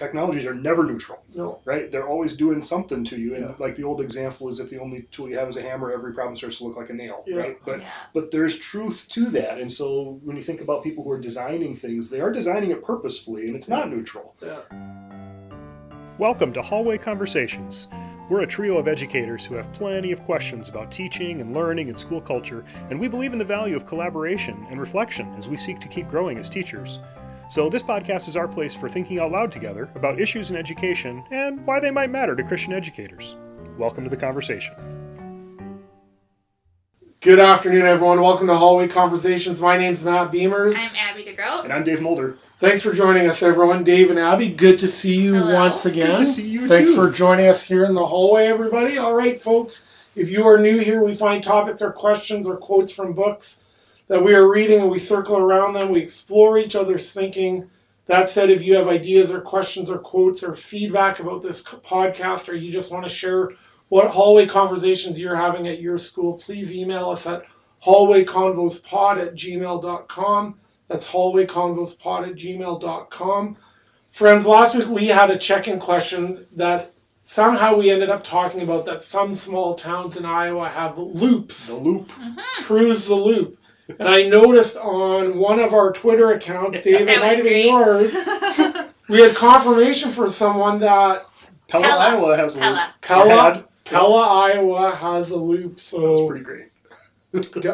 technologies are never neutral. No. Right? They're always doing something to you. And like the old example is if the only tool you have is a hammer, every problem starts to look like a nail. Yeah. Right? But there's truth to that. And so when you think about people who are designing things, they are designing it purposefully, and it's not neutral. Yeah. Welcome to Hallway Conversations. We're a trio of educators who have plenty of questions about teaching and learning and school culture, and we believe in the value of collaboration and reflection as we seek to keep growing as teachers. So this podcast is our place for thinking out loud together about issues in education and why they might matter to Christian educators. Welcome to the conversation. Good afternoon, everyone. Welcome to Hallway Conversations. My name's Matt Beamers. I'm Abby DeGroat. And I'm Dave Mulder. Thanks for joining us, everyone. Dave and Abby, good to see you once again. Good to see you, Thanks too. for joining us here in the hallway, everybody. All right, folks, if you are new here, we find topics or questions or quotes from books that we are reading, and we circle around them. We explore each other's thinking. That said, if you have ideas or questions or quotes or feedback about this podcast, or you just want to share what hallway conversations you're having at your school, please email us at hallwayconvospod@gmail.com. That's hallwayconvospod@gmail.com. Friends, last week we had a check-in question that somehow we ended up talking about that some small towns in Iowa have loops. The loop. Mm-hmm. Cruise the loop. And I noticed on one of our Twitter accounts, David, it might have been yours, we had confirmation for someone that Pella, Iowa has a loop. Pella, Iowa has a loop. So that's pretty great.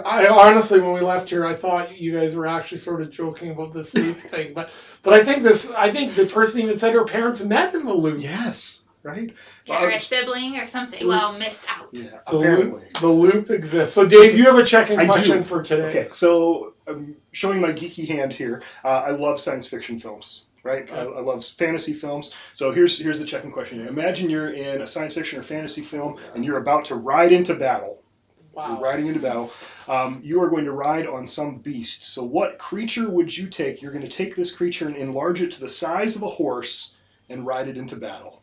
I honestly, when we left here, I thought you guys were actually sort of joking about this loop thing, but I think the person even said her parents met in the loop. Yes, right. Or a sibling or something. Well, missed out. Yeah, apparently. The loop exists. So, Dave, you have a check-in question for today. Okay, so I'm showing my geeky hand here. I love science fiction films. Right, I love fantasy films. So here's the check-in question. Imagine you're in a science fiction or fantasy film, and you're about to ride into battle. Wow. You're riding into battle. You are going to ride on some beast. So what creature would you take? You're going to take this creature and enlarge it to the size of a horse and ride it into battle.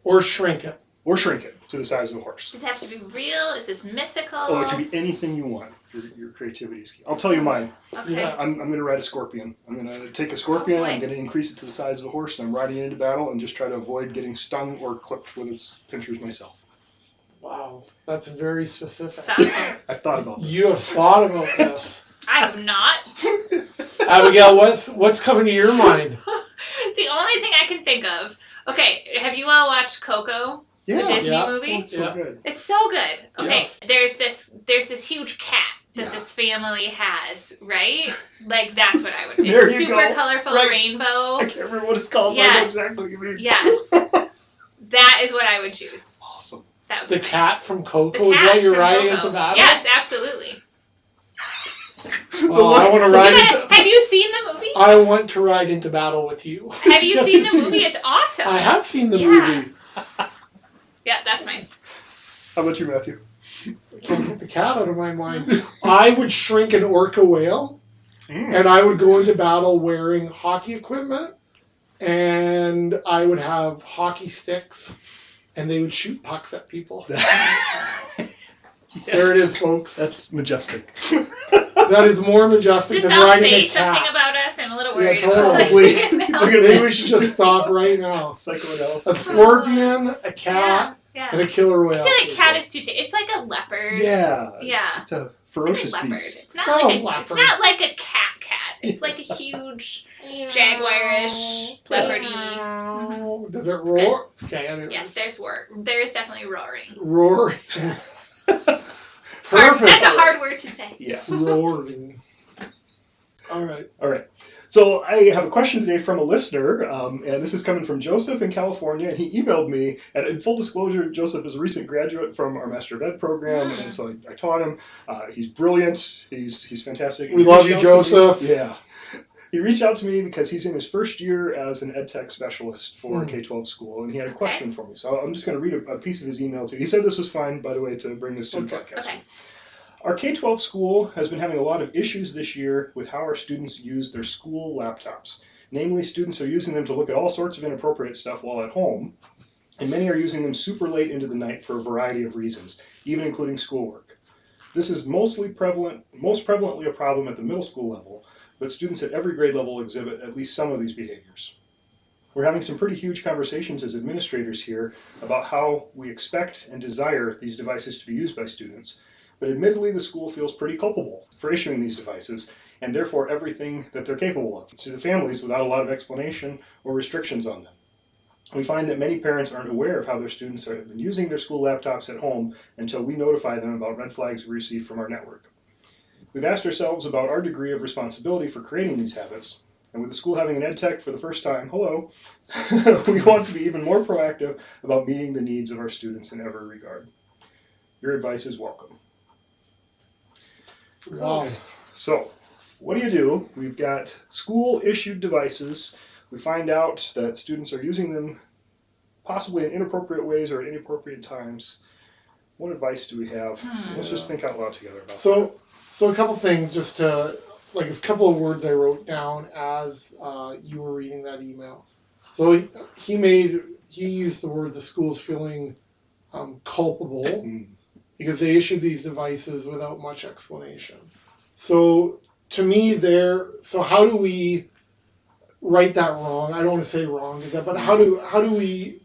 Or shrink it. Or shrink it to the size of a horse. Does it have to be real? Is this mythical? Oh, it can be anything you want. Your creativity is key. I'll tell you mine. Okay. Yeah. I'm going to ride a scorpion. I'm going to take a scorpion, I'm going to increase it to the size of a horse, and I'm riding it into battle and just try to avoid getting stung or clipped with its pincers myself. Wow, that's very specific. I've thought about this. You have thought about this. I have not. Abigail, what's coming to your mind? The only thing I can think of. Okay, have you all watched Coco? Yeah. The Disney movie? Oh, it's so good. It's so good. Okay, Yes. there's this huge cat that this family has, right? Like that's what I would do. There you Super go. colorful Right. rainbow. I can't remember what it's called, but I know exactly what you mean. Yes. That is what I would choose. Awesome. That would The be mine. cat from The Coco is cat what you're from riding Coco. into battle? Yes, absolutely. Oh, I want to ride into, Have you seen the movie? I want to ride into battle with you. Have you Just seen to the see movie? it. It's awesome. I have seen the Yeah. movie. Yeah, that's mine. How about you, Matthew? Can't get the cat out of my mind. I would shrink an orca whale, Mm. and I would go into battle wearing hockey equipment, and I would have hockey sticks, and they would shoot pucks at people. There it is, folks. That's majestic. That is more majestic Does than this now riding say a cat. something about us? I'm a little Yeah, worried. totally. about Maybe we should just stop right now. Psychoanalysis. A scorpion, a cat, Yeah. and a killer whale. I feel like cat is too. It's like a leopard. Yeah. Yeah. It's a It's ferocious like a leopard. beast. It's not It's like not a. a It's leopard. not like a cat. It's like a huge jaguarish leopardy. Does it roar? Okay, anyways. Yes, there's roar. There is definitely roaring. Roaring. Hard, Perfect. that's a hard word to say. Yeah. Roaring. All right. All right. So I have a question today from a listener, and this is coming from Joseph in California, and he emailed me. And in full disclosure, Joseph is a recent graduate from our Master of Ed program, and so I taught him. He's brilliant. He's fantastic. We love you, Joseph. Yeah. He reached out to me because he's in his first year as an ed tech specialist for a K-12 school, and he had a question for me. So I'm just going to read a piece of his email to you. He said this was fine, by the way, to bring this to the podcast. Okay. Our K-12 school has been having a lot of issues this year with how our students use their school laptops. Namely, students are using them to look at all sorts of inappropriate stuff while at home, and many are using them super late into the night for a variety of reasons, even including schoolwork. This is most prevalently a problem at the middle school level, but students at every grade level exhibit at least some of these behaviors. We're having some pretty huge conversations as administrators here about how we expect and desire these devices to be used by students. But admittedly, the school feels pretty culpable for issuing these devices, and therefore everything that they're capable of, to the families without a lot of explanation or restrictions on them. We find that many parents aren't aware of how their students have been using their school laptops at home until we notify them about red flags we receive from our network. We've asked ourselves about our degree of responsibility for creating these habits, and with the school having an ed tech for the first time, hello, we want to be even more proactive about meeting the needs of our students in every regard. Your advice is welcome. Wow. So, what do? We've got school-issued devices. We find out that students are using them possibly in inappropriate ways or at inappropriate times. What advice do we have? Let's just think out loud together about that. So a couple things, just to, like a couple of words I wrote down as you were reading that email. So he used the word the school's feeling culpable because they issued these devices without much explanation. So to me, so how do we right that wrong? I don't want to say wrong, but how do we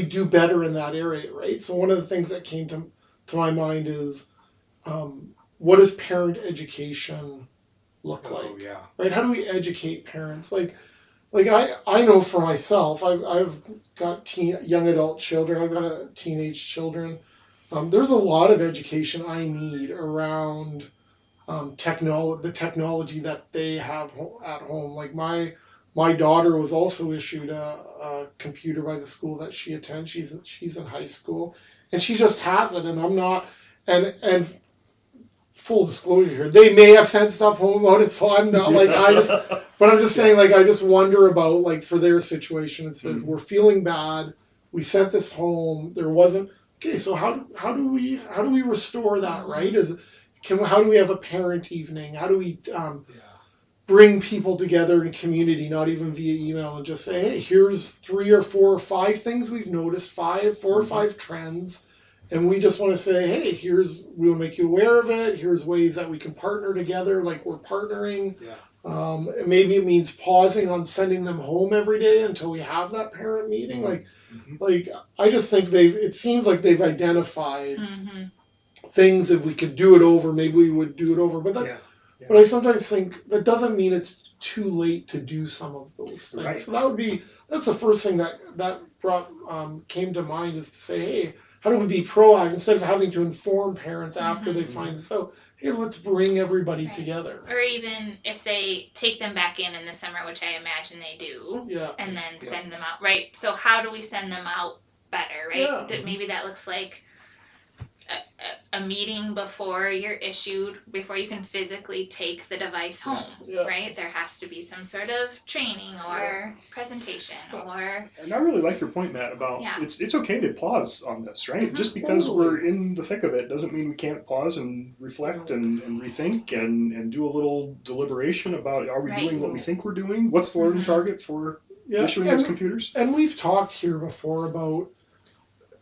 do better in that area, right? So one of the things that came to my mind is what does parent education look like? Yeah. Right? How do we educate parents? Like I know for myself, I've got young adult children, I've got teenage children. There's a lot of education I need around the technology that they have at home. Like my daughter was also issued a computer by the school that she attends. She's in high school, and she just has it. And I'm not. And full disclosure here, they may have sent stuff home about it, so I'm not like But I'm just saying, like I just wonder about like for their situation. It says we're feeling bad. We sent this home. There wasn't. Okay, so how do we restore that, right? How do we have a parent evening? How do we bring people together in a community, not even via email, and just say, hey, here's 3 or 4 or 5 things we've noticed, 4 or 5 trends, and we just want to say, hey, we'll make you aware of it. Here's ways that we can partner together, like we're partnering. Yeah. Maybe it means pausing on sending them home every day until we have that parent meeting. Like I just think it seems like they've identified things. If we could do it over, maybe we would do it over. But but I sometimes think that doesn't mean it's too late to do some of those things. Right. So that's the first thing that came to mind, is to say, hey, how do we be proactive instead of having to inform parents after they find this out? Hey, let's bring everybody together. Or even if they take them back in the summer, which I imagine they do, and then send them out, right? So how do we send them out better, right? Yeah. Maybe that looks like a meeting before you're issued, before you can physically take the device home, right? There has to be some sort of training or presentation or... And I really like your point, Matt, about it's okay to pause on this, right? Just because we're in the thick of it doesn't mean we can't pause and reflect and rethink and do a little deliberation about, are we doing what we think we're doing? What's the learning target for issuing those computers? And we've talked here before about,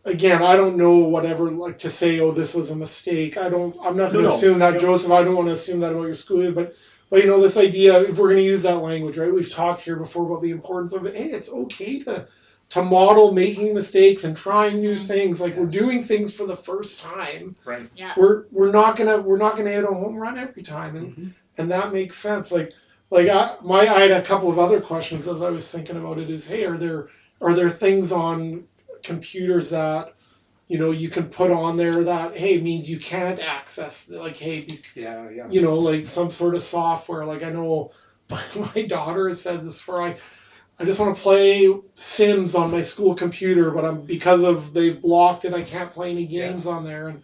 again, I don't know whatever, like to say, oh, this was a mistake. I'm not going to assume that, Joseph. I don't want to assume that about your school. But this idea, if we're going to use that language, right? We've talked here before about the importance of, hey, it's okay to model making mistakes and trying new things. Like we're doing things for the first time. Right. Yeah. We're not gonna hit a home run every time, and that makes sense. I had a couple of other questions as I was thinking about it. Is, hey, are there things on computers that you can put on there that, hey, means you can't access, like, hey, like some sort of software. Like I know my daughter has said this before, I just want to play Sims on my school computer, but because they've blocked it, I can't play any games on there. And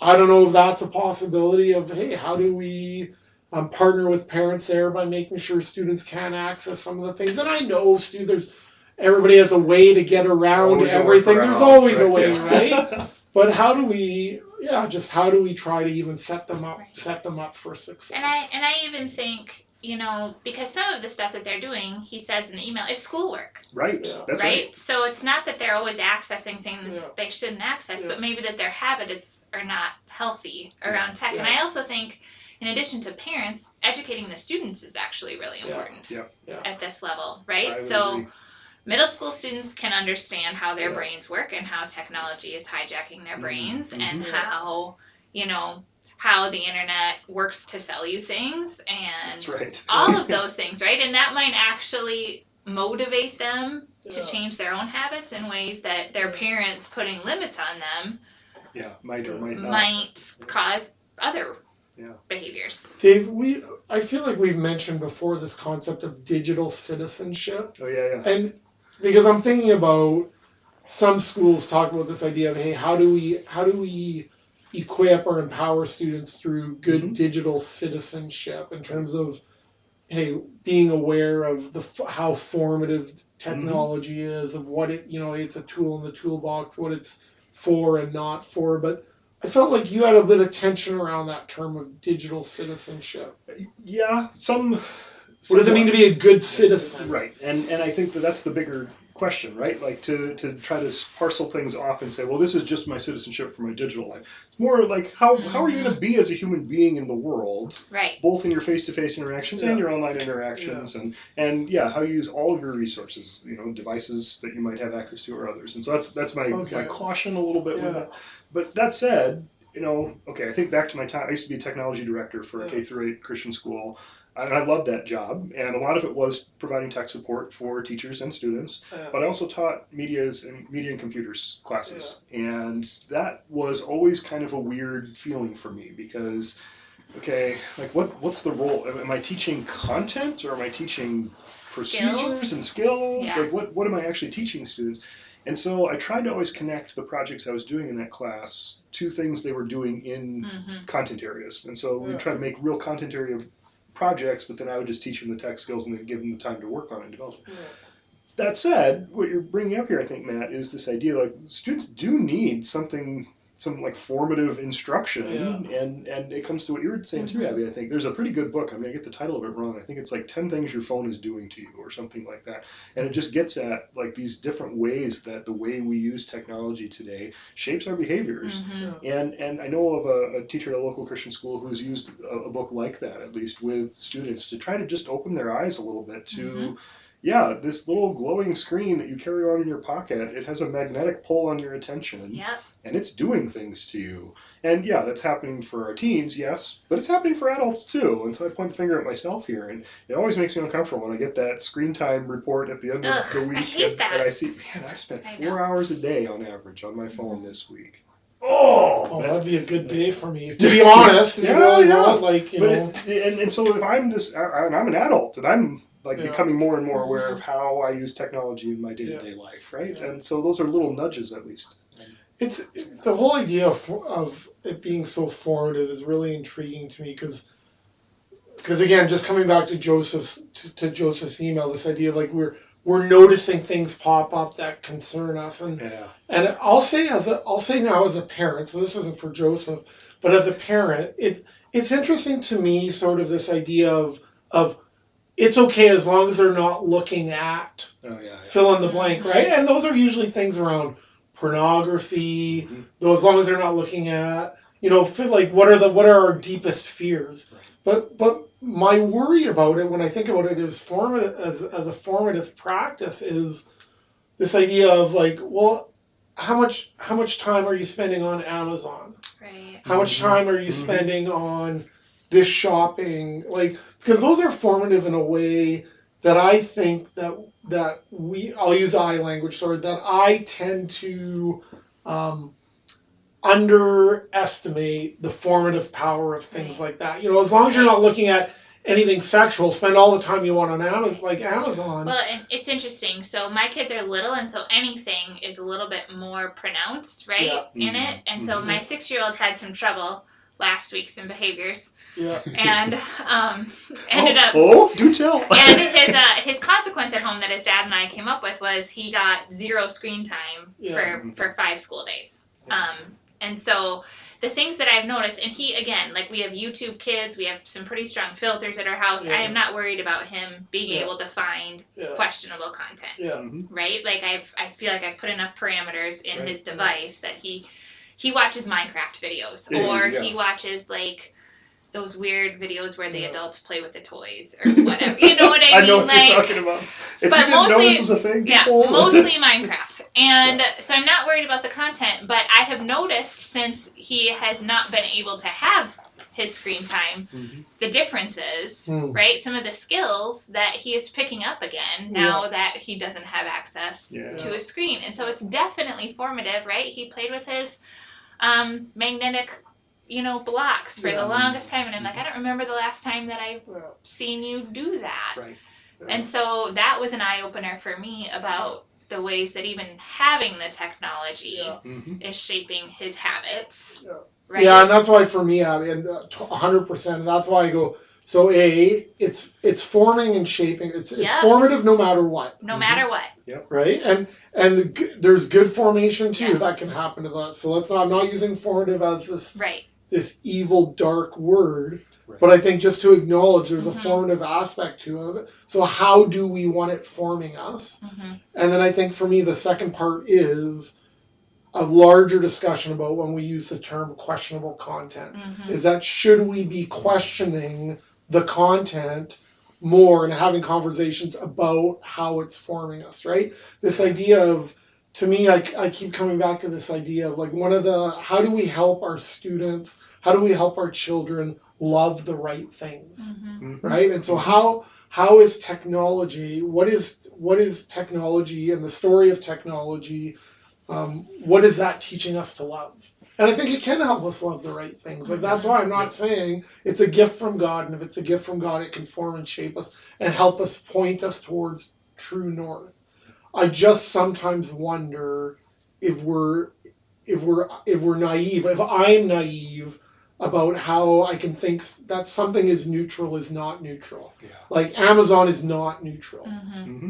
I don't know if that's a possibility of, hey, how do we partner with parents there by making sure students can access some of the things. And I know everybody has a way to get around everything. There's always a way, right? But how do we try to even set them up for success? And I even think, because some of the stuff that they're doing, he says in the email, is schoolwork. Right. Yeah. That's right. So it's not that they're always accessing things they shouldn't access, but maybe that their habits are not healthy around tech. Yeah. And I also think, in addition to parents, educating the students is actually really important at this level, right? So agree. middle school students can understand how their brains work and how technology is hijacking their brains and how, how the internet works to sell you things and all of those things, right? And that might actually motivate them to change their own habits in ways that their parents putting limits on them might or might not. Might cause other behaviors. Dave, I feel like we've mentioned before this concept of digital citizenship. Oh, yeah. And because I'm thinking about some schools talk about this idea of, hey, how do we equip or empower students through good digital citizenship in terms of, hey, being aware of how formative technology is, of what it's a tool in the toolbox, what it's for and not for. But I felt like you had a bit of tension around that term of digital citizenship. Yeah, what does it mean to be a good citizen? Right, and I think that's the bigger question, right? Like to try to parcel things off and say, well, this is just my citizenship for my digital life. It's more like how are you going to be as a human being in the world, right? Both in your face-to-face interactions and your online interactions, and how you use all of your resources, devices that you might have access to or others. And so that's my caution a little bit with that. But that said, I think back to my time. I used to be a technology director for a K-8 Christian school. I loved that job, and a lot of it was providing tech support for teachers and students, but I also taught media and computers classes, and that was always kind of a weird feeling for me because, what's the role? Am I teaching content or am I teaching procedures and skills? Yeah. What am I actually teaching students? And so I tried to always connect the projects I was doing in that class to things they were doing in content areas, and so we tried to make real content area projects, but then I would just teach them the tech skills and then give them the time to work on it and develop it. That said, what you're bringing up here, I think, Matt, is this idea like students do need some like formative instruction, and it comes to what you were saying too, Abby. I think there's a pretty good book. I'm going to get the title of it wrong. I think it's like 10 Things Your Phone is Doing to You or something like that, and it just gets at like these different ways that the way we use technology today shapes our behaviors. And I know of a teacher at a local Christian school who's used a book like that, at least with students, to try to just open their eyes a little bit to this little glowing screen that you carry on in your pocket, it has a magnetic pull on your attention. And it's doing things to you. And that's happening for our teens, yes, but it's happening for adults too. And so I point the finger at myself here, and it always makes me uncomfortable when I get that screen time report at the end of the week. And I see, man, I've spent 4 hours a day on average on my phone this week. That'd be a good day for me, to be honest. And so if I'm and I'm an adult, and I'm becoming more and more aware of how I use technology in my day-to-day life, right? And so those are little nudges, at least. It's the whole idea of it being so formative is really intriguing to me because again, just coming back to Joseph's email, this idea of like we're noticing things pop up that concern us, and I'll say now as a parent, so this isn't for Joseph, but as a parent, it's interesting to me, sort of this idea of it's okay as long as they're not looking at fill in the blank, right? And those are usually things around pornography, though, as long as they're not looking at, like what are our deepest fears. But my worry about it, when I think about it as a formative practice, is this idea of like, well, how much time are you spending on Amazon? Right. How much time are you spending on this shopping? Like, because those are formative in a way that I think that I'll use I language, that I tend to underestimate the formative power of things like that. As long as you're not looking at anything sexual, spend all the time you want on Amazon. Well, and it's interesting. So my kids are little, and so anything is a little bit more pronounced, right, in it. And so my 6-year-old had some trouble last week, some behaviors. And ended up. Do tell. And his consequence at home that his dad and I came up with was he got 0 screen time for 5 school days. And so the things that I've noticed, and he, again, like we have YouTube Kids, we have some pretty strong filters at our house. I am not worried about him being able to find questionable content. Right? Like I feel like I've put enough parameters in his device that he watches Minecraft videos, or he watches like those weird videos where the adults play with the toys or whatever. You know what I mean? I know what you're talking about. If but you didn't know this was a thing, people... Yeah, mostly Minecraft. And so I'm not worried about the content, but I have noticed since he has not been able to have his screen time, the differences, right? Some of the skills that he is picking up again now that he doesn't have access to a screen. And so it's definitely formative, right? He played with his magnetic, blocks for the longest time. And I'm like, I don't remember the last time that I've seen you do that. Right. And so that was an eye-opener for me about the ways that even having the technology is shaping his habits. Yeah. Right? Yeah, and that's why for me, I mean, 100%. And that's why I go. So it's forming and shaping. It's formative no matter what. No matter what. Yep. Right, and there's good formation too that can happen to that. So I'm not using formative as this evil dark word. Right. But I think just to acknowledge there's a formative aspect to it. So how do we want it forming us? And then I think for me the second part is a larger discussion about when we use the term questionable content. Is that should we be questioning the content more and having conversations about how it's forming us, right? This idea of, to me, I keep coming back to this idea of like how do we help our students, how do we help our children love the right things, right? And so how is technology, what is technology and the story of technology, what is that teaching us to love? And I think it can help us love the right things. Like that's why I'm not saying it's a gift from God, and if it's a gift from God, it can form and shape us and help us point us towards true north. I just sometimes wonder if we're naive, if I'm naive about how I can think that something is neutral is not neutral. Yeah. Like Amazon is not neutral,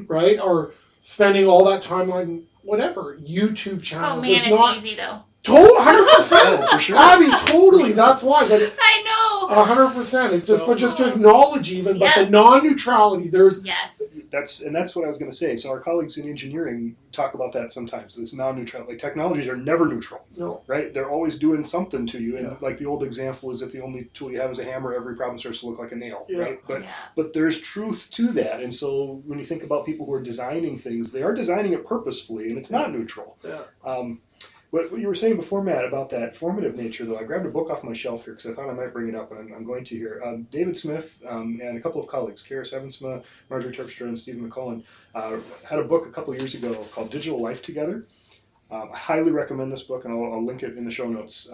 right? Or spending all that time on whatever YouTube channels is not. It's easy though. 100%. For sure. Abby, totally. That's why. But I know. 100%. It's just to acknowledge even, but the non-neutrality. There's that's what I was going to say. So our colleagues in engineering talk about that sometimes. This non-neutrality. Like technologies are never neutral. No. Right? They're always doing something to you. And like the old example is if the only tool you have is a hammer, every problem starts to look like a nail. Yeah. Right? But there's truth to that. And so when you think about people who are designing things, they are designing it purposefully, and it's not neutral. Yeah. What you were saying before, Matt, about that formative nature, though, I grabbed a book off my shelf here because I thought I might bring it up, and I'm going to here. David Smith and a couple of colleagues, Karis Evansma, Marjorie Terpstra, and Stephen McCullen, had a book a couple of years ago called Digital Life Together. I highly recommend this book, and I'll link it in the show notes.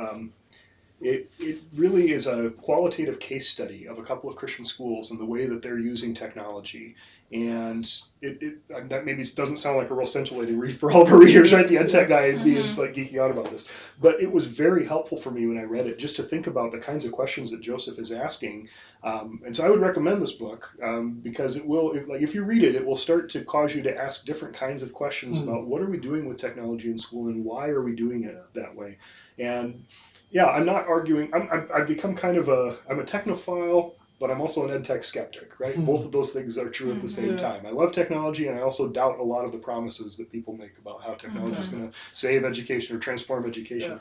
It really is a qualitative case study of a couple of Christian schools and the way that they're using technology. And that maybe doesn't sound like a real scintillating read for all of our readers, right? The EdTech guy in me is like geeking out about this. But it was very helpful for me when I read it, just to think about the kinds of questions that Joseph is asking. And so I would recommend this book because it will, if you read it, it will start to cause you to ask different kinds of questions about what are we doing with technology in school and why are we doing it that way. And yeah, I'm not arguing. I've become kind of I'm a technophile, but I'm also an EdTech skeptic, right? Both of those things are true at the same time. I love technology, and I also doubt a lot of the promises that people make about how technology is going to save education or transform education.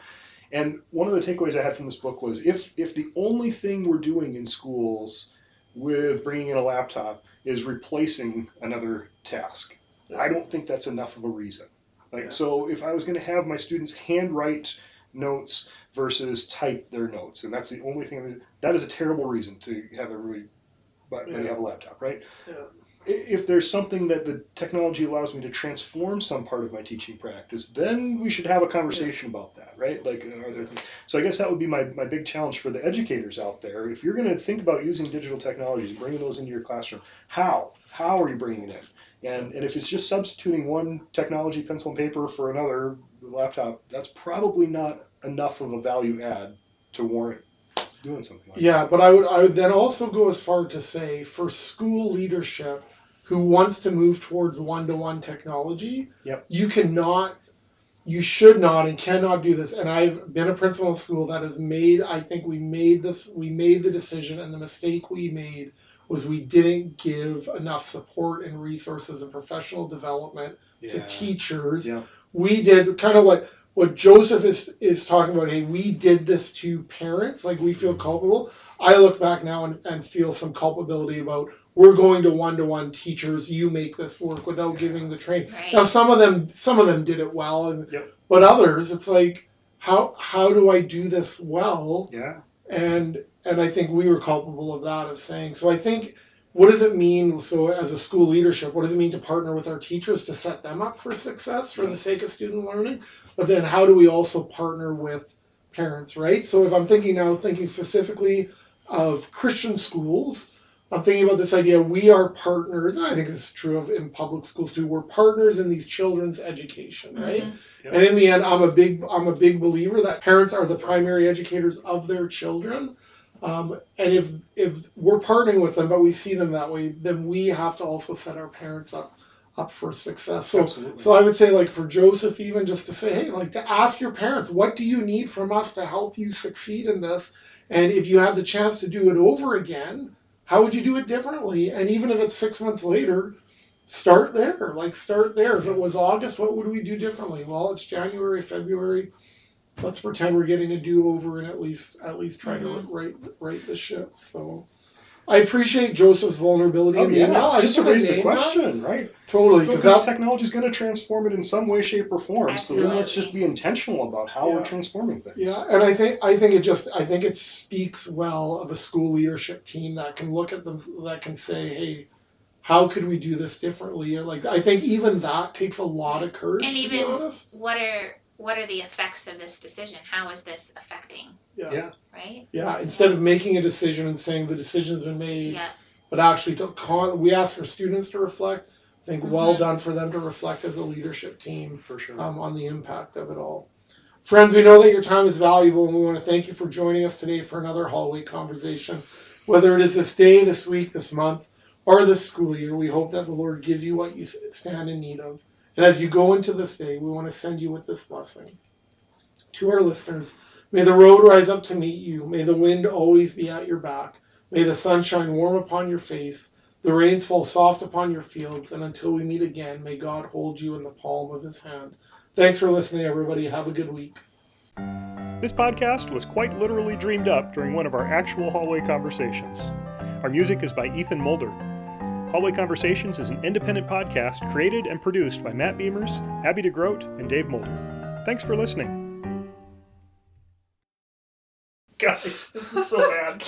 Yeah. And one of the takeaways I had from this book was if the only thing we're doing in schools with bringing in a laptop is replacing another task, I don't think that's enough of a reason. So if I was going to have my students handwrite notes versus type their notes, and that's the only thing, that is a terrible reason to have everybody have a laptop, right? Yeah. If there's something that the technology allows me to transform some part of my teaching practice, then we should have a conversation about that, right? Like, are there things? So I guess that would be my big challenge for the educators out there. If you're going to think about using digital technologies and bringing those into your classroom, how are you bringing it in? And if it's just substituting one technology, pencil and paper, for another laptop, that's probably not enough of a value add to warrant doing something like that. Yeah, but I would then also go as far to say for school leadership who wants to move towards one-to-one technology, you should not and cannot do this. And I've been a principal in school that has made, I think we made the decision, and the mistake we made was we didn't give enough support and resources and professional development to teachers. Yeah. We did kind of what what Joseph is talking about, hey, we did this to parents, like we feel culpable. I look back now and feel some culpability about we're going to one-to-one teachers, you make this work without giving the training. Right. Now some of them did it well, but others it's like how do I do this well? Yeah. And I think we were culpable of that, of saying, so I think, what does it mean, so as a school leadership, what does it mean to partner with our teachers to set them up for success for the sake of student learning? But then how do we also partner with parents, right? So if I'm thinking specifically of Christian schools, I'm thinking about this idea, we are partners, and I think it's true of in public schools too, we're partners in these children's education, right? Mm-hmm. Yep. And in the end, I'm a big believer that parents are the primary educators of their children. And if we're partnering with them, but we see them that way, then we have to also set our parents up for success. So I would say, like for Joseph, even just to say, hey, like to ask your parents, what do you need from us to help you succeed in this? And if you had the chance to do it over again, how would you do it differently? And even if it's 6 months later, start there. If it was August, what would we do differently? Well, it's January, February. Let's pretend we're getting a do-over and at least try to right the ship. So I appreciate Joseph's vulnerability. Oh, yeah. Email. Just to raise the question, right? Totally. Because technology is going to transform it in some way, shape, or form. Absolutely. So let's just be intentional about how we're transforming things. Yeah, and I think it speaks well of a school leadership team that can look at them, that can say, hey, how could we do this differently? Or like, I think even that takes a lot of courage. And to even be honest. what are the effects of this decision? How is this affecting? Yeah. Right? Yeah, instead of making a decision and saying the decision's been made, Yeah. but actually we ask our students to reflect. I think well done for them to reflect as a leadership team For sure. on the impact of it all. Friends, we know that your time is valuable, and we want to thank you for joining us today for another hallway conversation. Whether it is this day, this week, this month, or this school year, we hope that the Lord gives you what you stand in need of. And as you go into this day, we want to send you with this blessing. To our listeners, may the road rise up to meet you. May the wind always be at your back. May the sun shine warm upon your face. The rains fall soft upon your fields. And until we meet again, may God hold you in the palm of his hand. Thanks for listening, everybody. Have a good week. This podcast was quite literally dreamed up during one of our actual hallway conversations. Our music is by Ethan Mulder. Hallway Conversations is an independent podcast created and produced by Matt Beamers, Abby DeGroat, and Dave Mulder. Thanks for listening. Guys, this is so bad.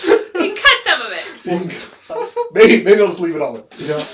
You can cut some of it. Maybe I'll just leave it all in. Yeah.